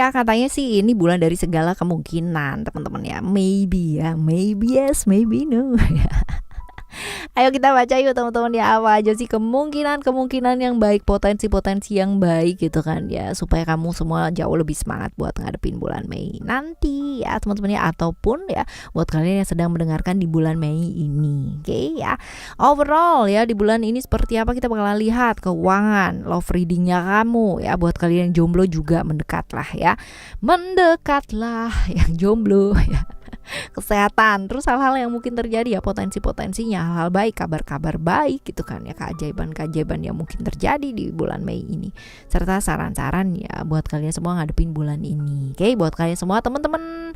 ya, katanya sih ini bulan dari segala kemungkinan teman-teman ya. Maybe ya, maybe yes, maybe no. Ayo kita baca yuk teman-teman ya, apa aja sih kemungkinan yang baik, potensi-potensi yang baik gitu kan ya, supaya kamu semua jauh lebih semangat buat ngadepin bulan Mei nanti ya teman-teman ya, ataupun ya buat kalian yang sedang mendengarkan di bulan Mei ini. Oke ya. Overall ya di bulan ini seperti apa kita bakalan lihat keuangan, love readingnya kamu ya, buat kalian yang jomblo juga mendekatlah ya. Mendekatlah yang jomblo ya. Kesehatan, terus hal-hal yang mungkin terjadi ya, potensi-potensinya, hal-hal baik, kabar-kabar baik gitu kan ya, keajaiban-keajaiban yang mungkin terjadi di bulan Mei ini, serta saran-saran ya buat kalian semua ngadepin bulan ini. Oke, buat kalian semua teman-teman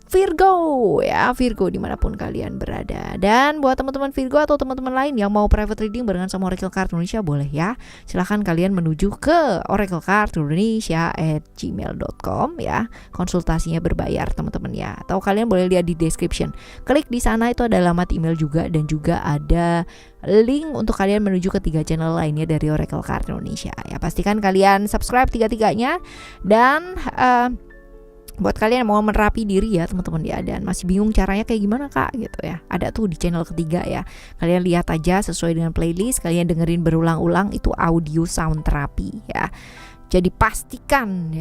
Virgo ya, Virgo dimanapun kalian berada. Dan buat teman-teman Virgo atau teman-teman lain yang mau private reading barengan sama Oracle Card Indonesia, boleh ya, silahkan kalian menuju ke oraclecardindonesia@gmail.com ya. Konsultasinya berbayar teman-teman ya, atau kalian boleh lihat di description, klik di sana, itu ada alamat email juga, dan juga ada link untuk kalian menuju ke 3 channel lainnya dari Oracle Card Indonesia ya. Pastikan kalian subscribe 3-tiganya. Dan buat kalian yang mau menerapi diri ya teman-teman ya, dan masih bingung caranya kayak gimana kak gitu ya, ada tuh di channel ketiga ya, kalian lihat aja sesuai dengan playlist, kalian dengerin berulang-ulang, itu audio sound terapi ya. Jadi pastikan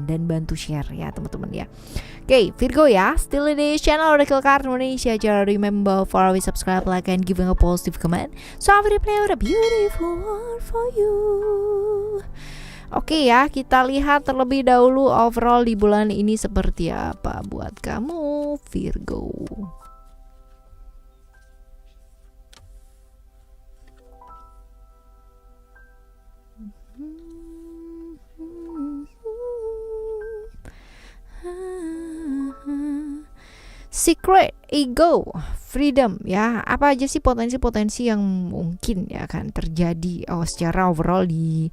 dan bantu share ya teman-teman ya. Oke, Virgo ya, still in the channel Oracle Card Indonesia. Jangan remember for always subscribe, like, and giving a positive comment, so I will play out a beautiful one for you. Oke ya, kita lihat terlebih dahulu overall di bulan ini seperti apa buat kamu Virgo. Secret, ego, freedom ya. Apa aja sih potensi-potensi yang mungkin ya akan terjadi secara overall di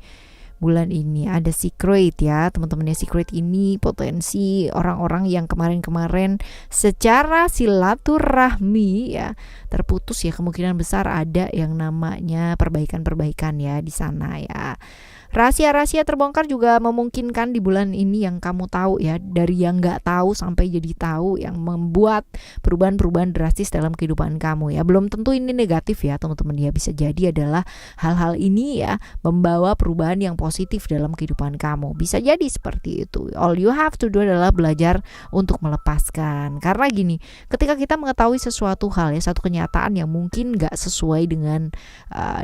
bulan ini? Ada secret ya teman-teman ya. Secret ini potensi orang-orang yang kemarin-kemarin secara silaturahmi ya terputus ya, kemungkinan besar ada yang namanya perbaikan-perbaikan ya di sana ya. Rahasia-rahasia terbongkar juga memungkinkan di bulan ini, yang kamu tahu ya, dari yang nggak tahu sampai jadi tahu, yang membuat perubahan-perubahan drastis dalam kehidupan kamu ya. Belum tentu ini negatif ya teman-teman ya, bisa jadi adalah hal-hal ini ya membawa perubahan yang positif dalam kehidupan kamu, bisa jadi seperti itu. All you have to do adalah belajar untuk melepaskan, karena gini, ketika kita mengetahui sesuatu hal ya, satu kenyataan yang mungkin nggak sesuai dengan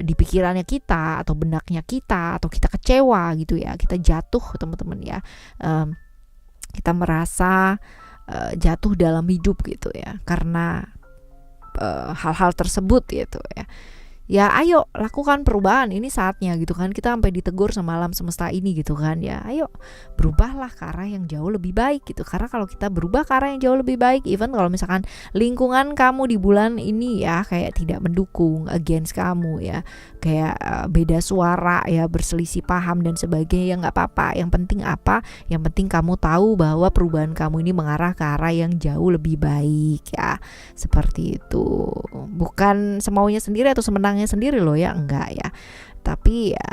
di pikirannya kita atau benaknya kita, atau kita kecewa gitu ya, kita jatuh teman-teman ya, kita merasa jatuh dalam hidup gitu ya karena hal-hal tersebut gitu ya. Ya ayo lakukan perubahan, ini saatnya gitu kan. Kita sampai ditegur sama alam semesta ini gitu kan ya, ayo berubahlah ke arah yang jauh lebih baik gitu. Karena kalau kita berubah ke arah yang jauh lebih baik, even kalau misalkan lingkungan kamu di bulan ini ya kayak tidak mendukung, against kamu ya, kayak beda suara ya, berselisih paham dan sebagainya, ya nggak apa-apa. Yang penting apa? Yang penting kamu tahu bahwa perubahan kamu ini mengarah ke arah yang jauh lebih baik ya, seperti itu. Bukan semaunya sendiri atau semenangnya sendiri loh ya, enggak ya. Tapi ya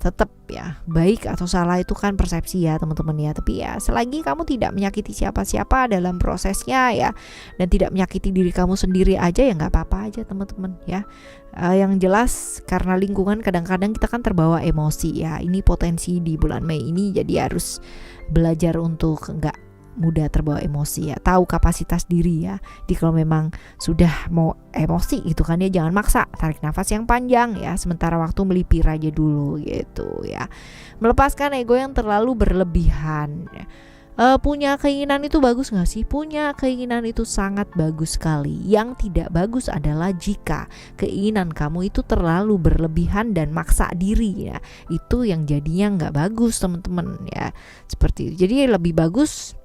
tetap ya, baik atau salah itu kan persepsi ya teman-teman ya. Tapi ya selagi kamu tidak menyakiti siapa-siapa dalam prosesnya ya, dan tidak menyakiti diri kamu sendiri aja, ya nggak apa-apa aja teman-teman ya. Yang jelas karena lingkungan kadang-kadang kita kan terbawa emosi ya. Ini potensi di bulan Mei ini, jadi harus belajar untuk nggak mudah terbawa emosi ya, tahu kapasitas diri ya. Jadi kalau memang sudah mau emosi gitu kan ya, jangan maksa, tarik nafas yang panjang ya, sementara waktu melipir aja dulu gitu ya. Melepaskan ego yang terlalu berlebihan ya. Punya keinginan itu bagus gak sih? Punya keinginan itu sangat bagus sekali. Yang tidak bagus adalah jika keinginan kamu itu terlalu berlebihan dan maksa diri ya. Itu yang jadinya gak bagus teman-teman ya. Seperti itu. Jadi lebih bagus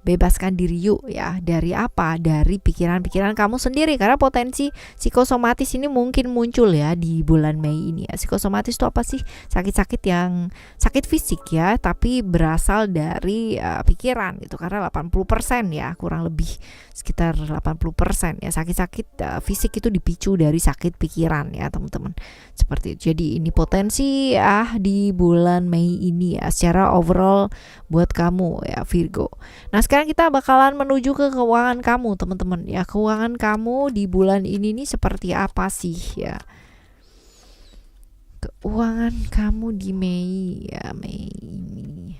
bebaskan diri yuk ya. Dari apa? Dari pikiran-pikiran kamu sendiri, karena potensi psikosomatis ini mungkin muncul ya di bulan Mei ini ya. Psikosomatis itu apa sih? Sakit-sakit yang sakit fisik ya, tapi berasal dari pikiran gitu, karena 80% ya, kurang lebih sekitar 80% ya sakit-sakit fisik itu dipicu dari sakit pikiran ya teman-teman. Seperti itu. Jadi ini potensi di bulan Mei ini ya secara overall buat kamu ya Virgo. Nah, sekarang kita bakalan menuju ke keuangan kamu teman-teman ya. Keuangan kamu di bulan ini nih seperti apa sih ya? Keuangan kamu di Mei ya, Mei ini.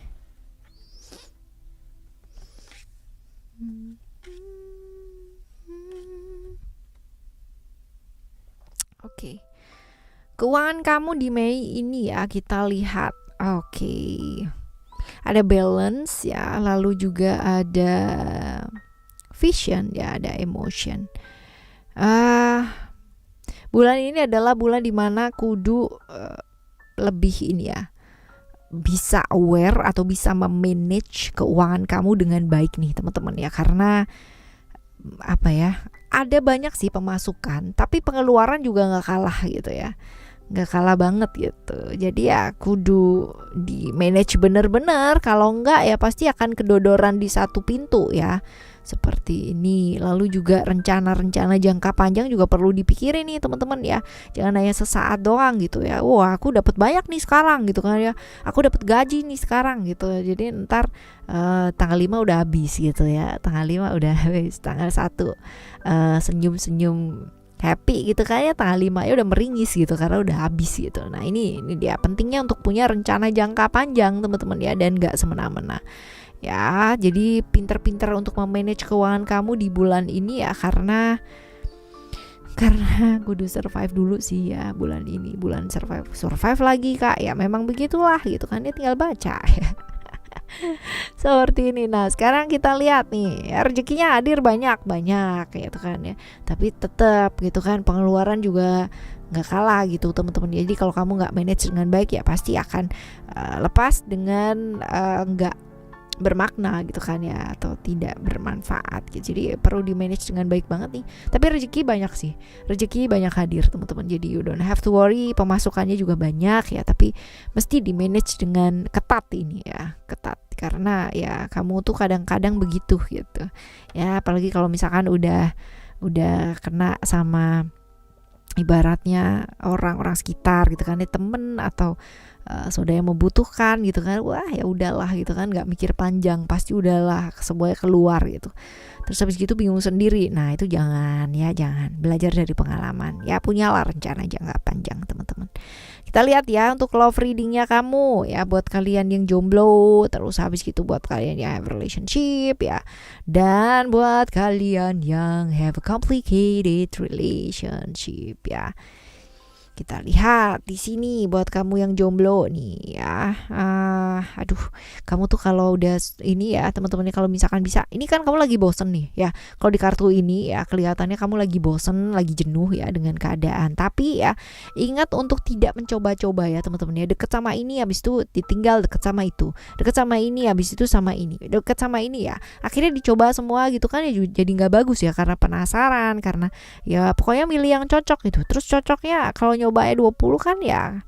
Oke. Keuangan kamu di Mei ini ya kita lihat. Oke. Ada balance ya, lalu juga ada vision ya, ada emotion. Bulan ini adalah bulan dimana kudu lebih ini ya, bisa aware atau bisa memanage keuangan kamu dengan baik nih teman-teman ya, karena apa ya, ada banyak sih pemasukan tapi pengeluaran juga nggak kalah gitu ya, nggak kalah banget gitu. Jadi ya kudu di manage bener-bener, kalau enggak ya pasti akan kedodoran di satu pintu ya, seperti ini. Lalu juga rencana-rencana jangka panjang juga perlu dipikirin nih teman-teman ya, jangan hanya sesaat doang gitu ya. Wah, aku dapat banyak nih sekarang gitu kan ya, aku dapat gaji nih sekarang gitu, jadi ntar tanggal 5 udah habis gitu ya, tanggal 5 udah habis, tanggal 1 senyum-senyum happy gitu kan ya, tanggal 5 ya udah meringis gitu karena udah habis gitu. Nah ini dia pentingnya untuk punya rencana jangka panjang teman-teman ya, dan gak semena-mena ya. Jadi pinter-pinter untuk memanage keuangan kamu di bulan ini ya, karena kudu survive dulu sih ya bulan ini, bulan survive lagi kak ya, memang begitulah gitu kan ya, tinggal baca ya. Seperti ini. Nah sekarang kita lihat nih ya, rezekinya hadir banyak gitu kan ya, tapi tetap gitu kan pengeluaran juga nggak kalah gitu teman-teman. Jadi kalau kamu nggak manage dengan baik ya pasti akan lepas dengan nggak bermakna gitu kan ya, atau tidak bermanfaat gitu. Jadi perlu di manage dengan baik banget nih. Tapi rezeki banyak sih, rezeki banyak hadir teman-teman, jadi you don't have to worry. Pemasukannya juga banyak ya, tapi mesti di manage dengan ketat ini ya, ketat, karena ya kamu tuh kadang-kadang begitu gitu ya, apalagi kalau misalkan udah kena sama ibaratnya orang-orang sekitar gitu kan ya, temen atau saudara yang membutuhkan gitu kan, wah ya udahlah gitu kan, nggak mikir panjang, pasti udahlah semuanya keluar gitu, terus habis gitu bingung sendiri. Nah itu jangan ya, jangan, belajar dari pengalaman ya, punyalah rencana jangka panjang teman-teman. Kita lihat ya untuk love readingnya kamu ya, buat kalian yang jomblo, terus habis gitu buat kalian yang have relationship ya, dan buat kalian yang have a complicated relationship ya. Kita lihat di sini buat kamu yang jomblo nih ya. Aduh, kamu tuh kalau udah ini ya teman-teman, kalau misalkan bisa, ini kan kamu lagi bosen nih ya. Kalau di kartu ini ya kelihatannya kamu lagi bosen, lagi jenuh ya dengan keadaan. Tapi ya ingat untuk tidak mencoba-coba ya teman-teman ya. Deket sama ini habis itu ditinggal, deket sama itu, deket sama ini habis itu sama ini, deket sama ini ya. Akhirnya dicoba semua gitu kan ya, jadi nggak bagus ya, karena penasaran, karena ya pokoknya milih yang cocok gitu. Terus cocoknya kalau nyobain 20 kan ya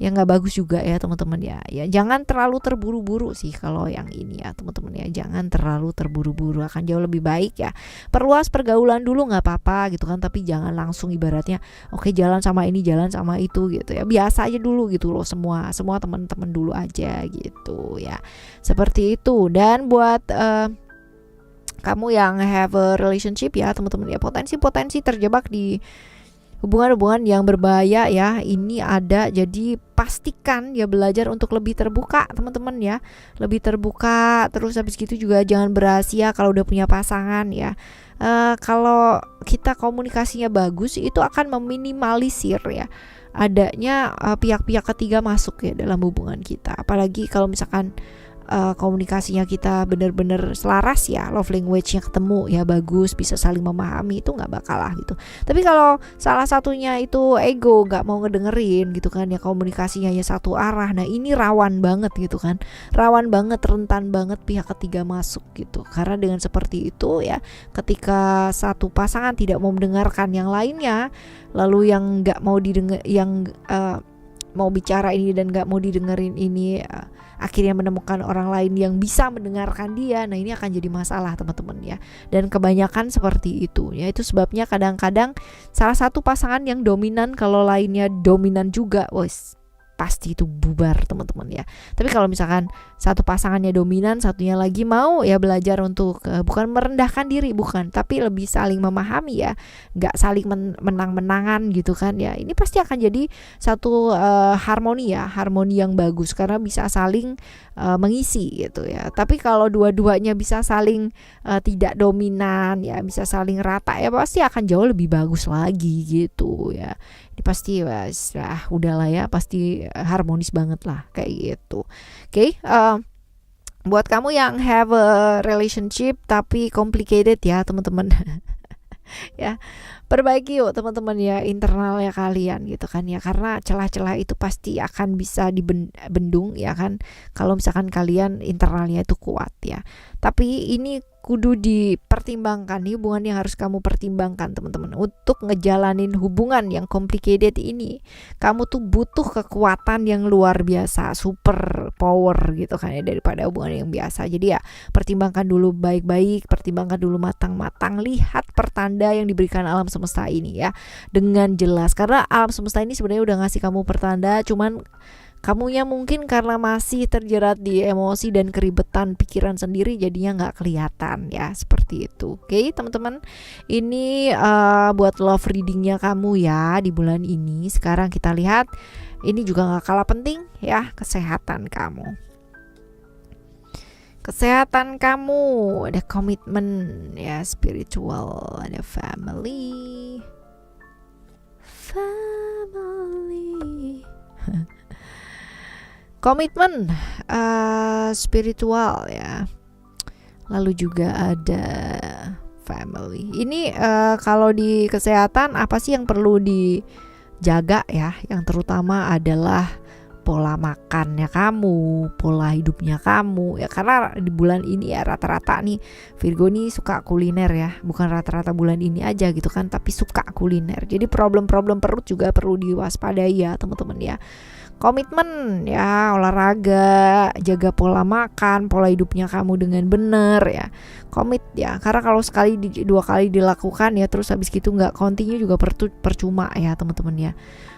nggak bagus juga ya teman-teman ya. Ya jangan terlalu terburu-buru sih kalau yang ini ya teman-teman ya, jangan terlalu terburu-buru, akan jauh lebih baik ya. Perluas pergaulan dulu nggak apa-apa gitu kan, tapi jangan langsung ibaratnya oke jalan sama ini, jalan sama itu gitu ya. Biasa aja dulu gitu loh, semua teman-teman dulu aja gitu ya, seperti itu. Dan buat kamu yang have a relationship ya teman-teman ya, potensi terjebak di hubungan-hubungan yang berbahaya ya ini ada. Jadi pastikan ya belajar untuk lebih terbuka teman-teman ya, lebih terbuka. Terus habis gitu juga jangan berasia kalau udah punya pasangan ya. Kalau kita komunikasinya bagus, itu akan meminimalisir ya adanya pihak-pihak ketiga masuk ya dalam hubungan kita. Apalagi kalau misalkan komunikasinya kita bener-bener selaras ya, love language-nya ketemu ya, bagus, bisa saling memahami, itu nggak bakal lah gitu. Tapi kalau salah satunya itu ego, nggak mau ngedengerin gitu kan ya, komunikasinya ya satu arah, nah ini rawan banget gitu kan, rawan banget, rentan banget pihak ketiga masuk gitu. Karena dengan seperti itu ya, ketika satu pasangan tidak mau mendengarkan yang lainnya, lalu yang nggak mau didengar, yang mau bicara ini dan nggak mau didengerin ini, akhirnya menemukan orang lain yang bisa mendengarkan dia, nah ini akan jadi masalah teman-teman ya. Dan kebanyakan seperti itu ya, itu sebabnya kadang-kadang salah satu pasangan yang dominan, kalau lainnya dominan juga, wes pasti itu bubar teman-teman ya. Tapi kalau misalkan satu pasangannya dominan, satunya lagi mau ya belajar untuk bukan merendahkan diri, bukan, tapi lebih saling memahami ya, nggak saling menang-menangan gitu kan ya, ini pasti akan jadi satu harmoni ya, harmoni yang bagus karena bisa saling mengisi gitu ya. Tapi kalau dua-duanya bisa saling tidak dominan ya, bisa saling rata ya, pasti akan jauh lebih bagus lagi gitu ya. Ini pasti udahlah ya, pasti harmonis banget lah kayak gitu. Oke, buat kamu yang have a relationship tapi complicated ya teman-teman ya, perbaiki yuk teman-teman ya internalnya kalian gitu kan ya, karena celah-celah itu pasti akan bisa dibendung ya kan, kalau misalkan kalian internalnya itu kuat ya. Tapi ini kudu dipertimbangkan, nih hubungan yang harus kamu pertimbangkan teman-teman. Untuk ngejalanin hubungan yang complicated ini, kamu tuh butuh kekuatan yang luar biasa, super power gitu kan ya, daripada hubungan yang biasa. Jadi ya pertimbangkan dulu baik-baik, pertimbangkan dulu matang-matang, lihat pertanda yang diberikan alam semesta ini ya dengan jelas. Karena alam semesta ini sebenarnya udah ngasih kamu pertanda, cuman kamunya mungkin karena masih terjerat di emosi dan keribetan pikiran sendiri, jadinya nggak kelihatan ya, seperti itu. Oke teman-teman, ini buat love readingnya kamu ya di bulan ini. Sekarang kita lihat, ini juga nggak kalah penting ya, kesehatan kamu. Kesehatan kamu, ada komitmen ya, spiritual, ada family. Komitmen spiritual ya, lalu juga ada family. Ini kalau di kesehatan apa sih yang perlu dijaga ya? Yang terutama adalah pola makannya kamu, pola hidupnya kamu ya, karena di bulan ini ya rata-rata nih Virgo nih suka kuliner ya, bukan rata-rata bulan ini aja gitu kan, tapi suka kuliner. Jadi problem-problem perut juga perlu diwaspadai ya teman-teman ya. Komitmen ya, olahraga, jaga pola makan, pola hidupnya kamu dengan benar ya, komit ya, karena kalau sekali dua kali dilakukan ya terus habis gitu nggak continue juga percuma ya teman-teman ya.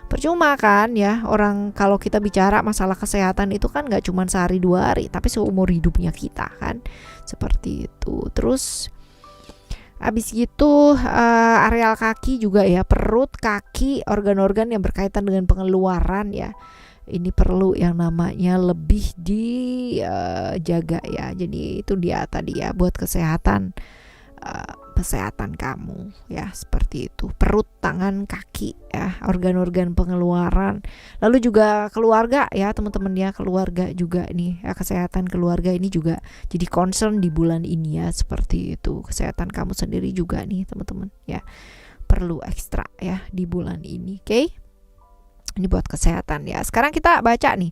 Percuma kan ya, orang kalau kita bicara masalah kesehatan itu kan nggak cuma sehari dua hari, tapi seumur hidupnya kita kan, seperti itu. Terus habis gitu areal kaki juga ya, perut, kaki, organ-organ yang berkaitan dengan pengeluaran ya, ini perlu yang namanya lebih dijaga ya. Jadi itu dia tadi ya, buat kesehatan kamu ya, seperti itu. Perut, tangan, kaki ya, organ-organ pengeluaran. Lalu juga keluarga ya teman-teman ya, keluarga juga nih ya, kesehatan keluarga ini juga jadi concern di bulan ini ya, seperti itu. Kesehatan kamu sendiri juga nih teman-teman ya, perlu ekstra ya di bulan ini. Oke? Ini buat kesehatan ya. Sekarang kita baca nih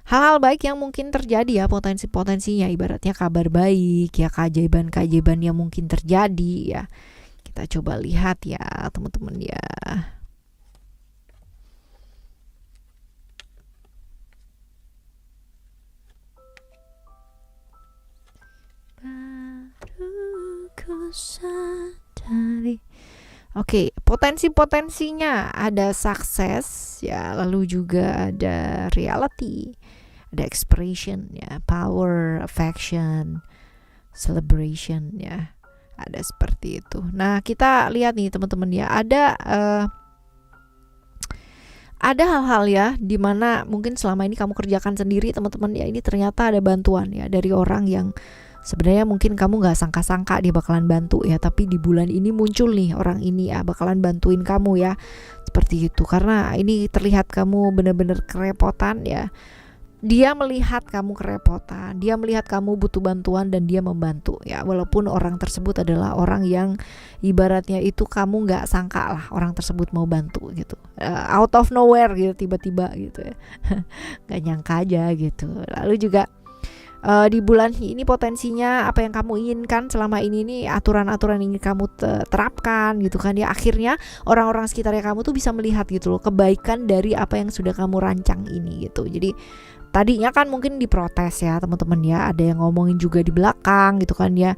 hal-hal baik yang mungkin terjadi ya, potensi-potensinya, ibaratnya kabar baik ya, keajaiban-keajaiban yang mungkin terjadi ya. Kita coba lihat ya teman-teman ya. Baru ku sadari. Oke, potensi-potensinya ada sukses ya, lalu juga ada reality, ada expression ya, power, affection, celebration ya, ada seperti itu. Nah kita lihat nih teman-teman ya, ada hal-hal ya dimana mungkin selama ini kamu kerjakan sendiri teman-teman ya, ini ternyata ada bantuan ya dari orang yang sebenarnya mungkin kamu gak sangka-sangka dia bakalan bantu ya, tapi di bulan ini muncul nih orang ini ya, bakalan bantuin kamu ya, seperti itu. Karena ini terlihat kamu benar-benar kerepotan ya, Dia melihat kamu kerepotan, dia melihat kamu butuh bantuan dan dia membantu ya, walaupun orang tersebut adalah orang yang ibaratnya itu kamu nggak sangka lah orang tersebut mau bantu gitu. Out of nowhere gitu, tiba-tiba gitu ya. Nggak nyangka aja gitu. Lalu juga di bulan ini potensinya apa yang kamu inginkan selama ini nih, aturan-aturan yang ingin kamu terapkan gitu kan ya, akhirnya orang-orang sekitarnya kamu tuh bisa melihat gitu loh kebaikan dari apa yang sudah kamu rancang ini gitu. Jadi tadinya kan mungkin diprotes ya teman-teman ya, ada yang ngomongin juga di belakang gitu kan ya,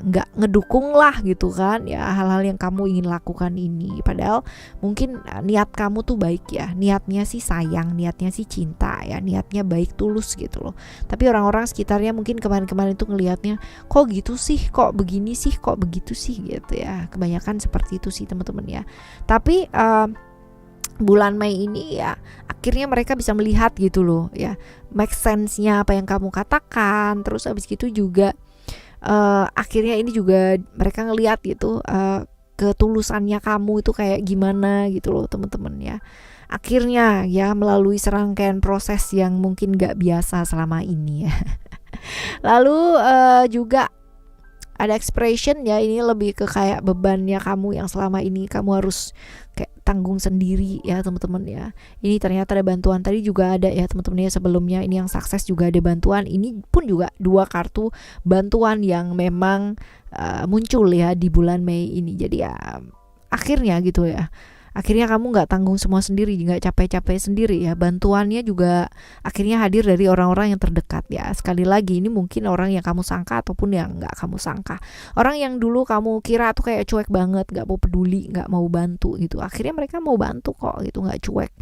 nggak ngedukung lah gitu kan ya hal-hal yang kamu ingin lakukan ini, padahal mungkin niat kamu tuh baik ya, niatnya sih sayang, niatnya sih cinta ya, niatnya baik tulus gitu loh. Tapi orang-orang sekitarnya mungkin kemarin-kemarin itu ngelihatnya kok gitu sih, kok begini sih, kok begitu sih gitu ya, kebanyakan seperti itu sih teman-teman ya. Tapi bulan Mei ini ya akhirnya mereka bisa melihat gitu loh ya, make sense-nya apa yang kamu katakan. Terus abis gitu juga akhirnya ini juga mereka ngelihat gitu ketulusannya kamu itu kayak gimana gitu loh teman-teman ya. Akhirnya ya melalui serangkaian proses yang mungkin gak biasa selama ini ya. Lalu juga ada expression ya, ini lebih ke kayak bebannya kamu yang selama ini kamu harus kayak tanggung sendiri ya teman-teman ya. Ini ternyata ada bantuan, tadi juga ada ya teman-teman ya, sebelumnya ini yang sukses juga ada bantuan, ini pun juga 2 kartu bantuan yang memang muncul ya di bulan Mei ini. Jadi ya akhirnya gitu ya, akhirnya kamu nggak tanggung semua sendiri, nggak capek-capek sendiri ya, bantuannya juga akhirnya hadir dari orang-orang yang terdekat ya. Sekali lagi ini mungkin orang yang kamu sangka ataupun yang nggak kamu sangka, orang yang dulu kamu kira tuh kayak cuek banget, nggak mau peduli, nggak mau bantu gitu, akhirnya mereka mau bantu kok gitu, nggak cuek,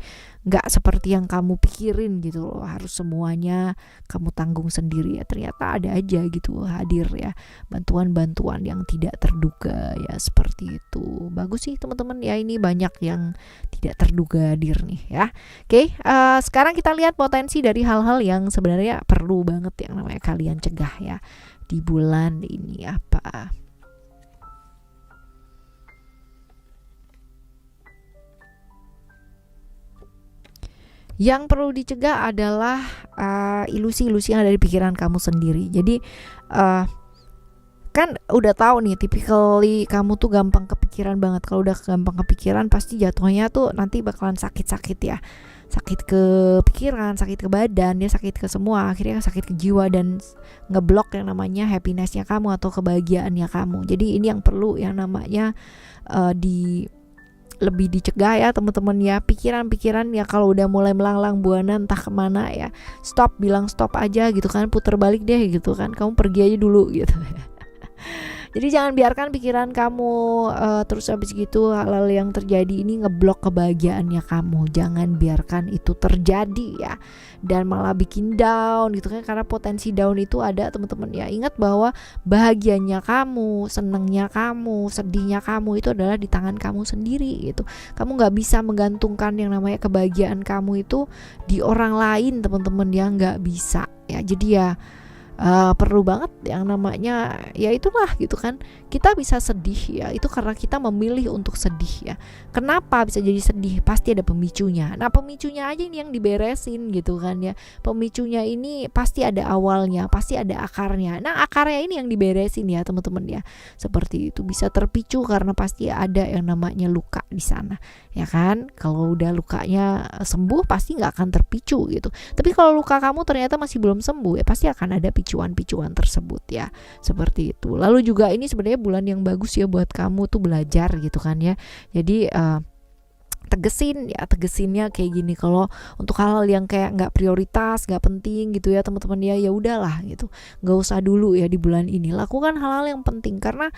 nggak seperti yang kamu pikirin gitu loh, harus semuanya kamu tanggung sendiri ya. Ternyata ada aja gitu hadir ya bantuan-bantuan yang tidak terduga ya, seperti itu. Bagus sih teman-teman ya, ini banyak yang tidak terduga hadir nih ya. Oke, sekarang kita lihat potensi dari hal-hal yang sebenarnya perlu banget yang namanya kalian cegah ya di bulan ini apa. Yang perlu dicegah adalah ilusi-ilusi yang ada di pikiran kamu sendiri. Jadi kan udah tahu nih typically kamu tuh gampang kepikiran banget. Kalau udah gampang kepikiran pasti jatuhnya tuh nanti bakalan sakit-sakit ya. Sakit ke pikiran, sakit ke badan, dia sakit ke semua, akhirnya sakit ke jiwa dan ngeblok yang namanya happiness-nya kamu atau kebahagiaannya kamu. Jadi ini yang perlu yang namanya lebih dicegah ya teman-teman ya. Pikiran-pikiran ya kalau udah mulai melanglang buana entah kemana ya, stop, bilang stop aja gitu kan, puter balik deh gitu kan, kamu pergi aja dulu gitu. Jadi jangan biarkan pikiran kamu terus habis gitu hal-hal yang terjadi ini ngeblok kebahagiaannya kamu. Jangan biarkan itu terjadi ya, dan malah bikin down gitu kan, karena potensi down itu ada teman-teman ya. Ingat bahwa bahagianya kamu, senengnya kamu, sedihnya kamu itu adalah di tangan kamu sendiri gitu. Kamu nggak bisa menggantungkan yang namanya kebahagiaan kamu itu di orang lain teman-teman ya, nggak bisa ya. Jadi ya perlu banget yang namanya ya itulah gitu kan, kita bisa sedih ya itu karena kita memilih untuk sedih ya. Kenapa bisa jadi sedih? Pasti ada pemicunya. Nah pemicunya aja ini yang diberesin gitu kan ya, pemicunya ini pasti ada awalnya, pasti ada akarnya. Nah akarnya ini yang diberesin ya teman-teman ya, seperti itu. Bisa terpicu karena pasti ada yang namanya luka di sana ya kan. Kalau udah lukanya sembuh pasti nggak akan terpicu gitu, tapi kalau luka kamu ternyata masih belum sembuh ya pasti akan ada picuan-picuan tersebut ya, seperti itu. Lalu juga ini sebenarnya bulan yang bagus ya buat kamu tuh belajar gitu kan ya. Jadi tegesinnya kayak gini, kalau untuk hal-hal yang kayak nggak prioritas, nggak penting gitu ya teman-teman ya, ya udahlah gitu, nggak usah dulu ya di bulan ini. Lakukan hal-hal yang penting, karena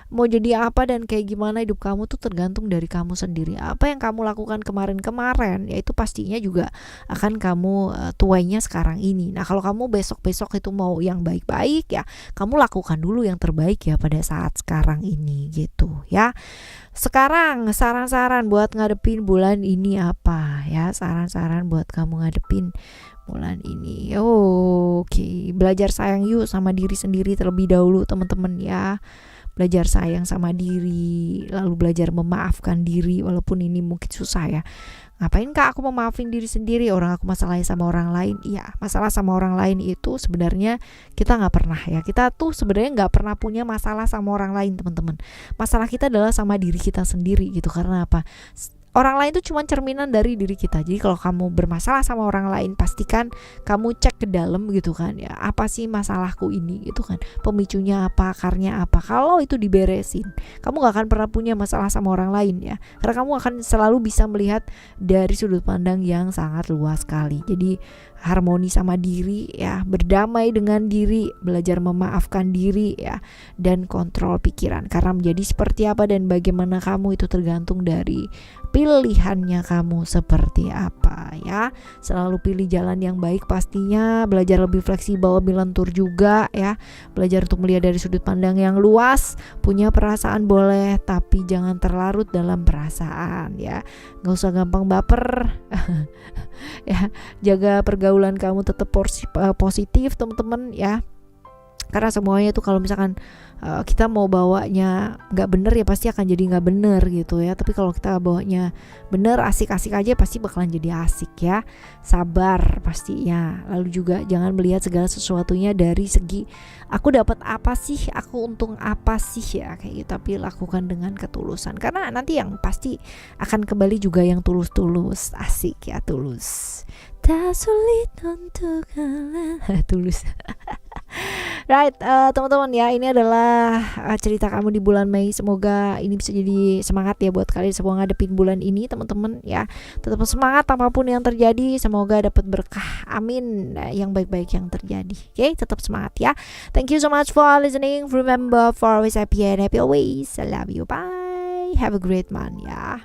mau jadi apa dan kayak gimana hidup kamu tuh tergantung dari kamu sendiri. Apa yang kamu lakukan kemarin-kemarin ya itu pastinya juga akan kamu tuainya sekarang ini. Nah kalau kamu besok-besok itu mau yang baik-baik ya, kamu lakukan dulu yang terbaik ya pada saat sekarang ini gitu ya. Sekarang saran-saran buat ngadepin bulan ini apa ya, saran-saran buat kamu ngadepin bulan ini. Oke, belajar sayang yuk sama diri sendiri terlebih dahulu teman-teman ya. belajar sayang sama diri, lalu belajar memaafkan diri, walaupun ini mungkin susah ya. Ngapain kak aku memaafin diri sendiri, orang aku masalahnya sama orang lain. Iya, masalah sama orang lain itu sebenarnya kita nggak pernah ya, kita tuh sebenarnya nggak pernah punya masalah sama orang lain teman-teman. Masalah kita adalah sama diri kita sendiri gitu. Karena apa? Orang lain itu cuma cerminan dari diri kita. Jadi kalau kamu bermasalah sama orang lain, pastikan kamu cek ke dalam gitu kan ya, apa sih masalahku ini gitu kan, pemicunya apa, akarnya apa. Kalau itu diberesin, kamu gak akan pernah punya masalah sama orang lain ya, karena kamu akan selalu bisa melihat dari sudut pandang yang sangat luas sekali. Jadi harmoni sama diri ya, berdamai dengan diri, belajar memaafkan diri ya, dan kontrol pikiran. Karena menjadi seperti apa dan bagaimana kamu itu tergantung dari pilihannya kamu seperti apa ya. Selalu pilih jalan yang baik pastinya, belajar lebih fleksibel, lebih lentur juga ya, belajar untuk melihat dari sudut pandang yang luas. Punya perasaan boleh, tapi jangan terlarut dalam perasaan ya, gak usah gampang baper ya, jaga pergaulan kamu tetap positif teman-teman ya. Karena semuanya tuh kalau misalkan kita mau bawanya nggak bener ya pasti akan jadi nggak bener gitu ya. Tapi kalau kita bawanya bener, asik-asik aja, pasti bakalan jadi asik ya. Sabar pastinya. Lalu juga jangan melihat segala sesuatunya dari segi aku dapat apa sih, aku untung apa sih ya kayak gitu. Tapi lakukan dengan ketulusan, karena nanti yang pasti akan kembali juga yang tulus-tulus. Asik ya, tulus. Tak sulit untuk tulus. Right, teman-teman ya, ini adalah cerita kamu di bulan Mei. Semoga ini bisa jadi semangat ya buat kalian semua ngadepin bulan ini teman-teman ya. Tetap semangat apapun yang terjadi, semoga dapat berkah, amin, yang baik-baik yang terjadi. Oke, tetap semangat ya. Thank you so much for listening. Remember, for always happy and happy always. I love you, bye, have a great month ya.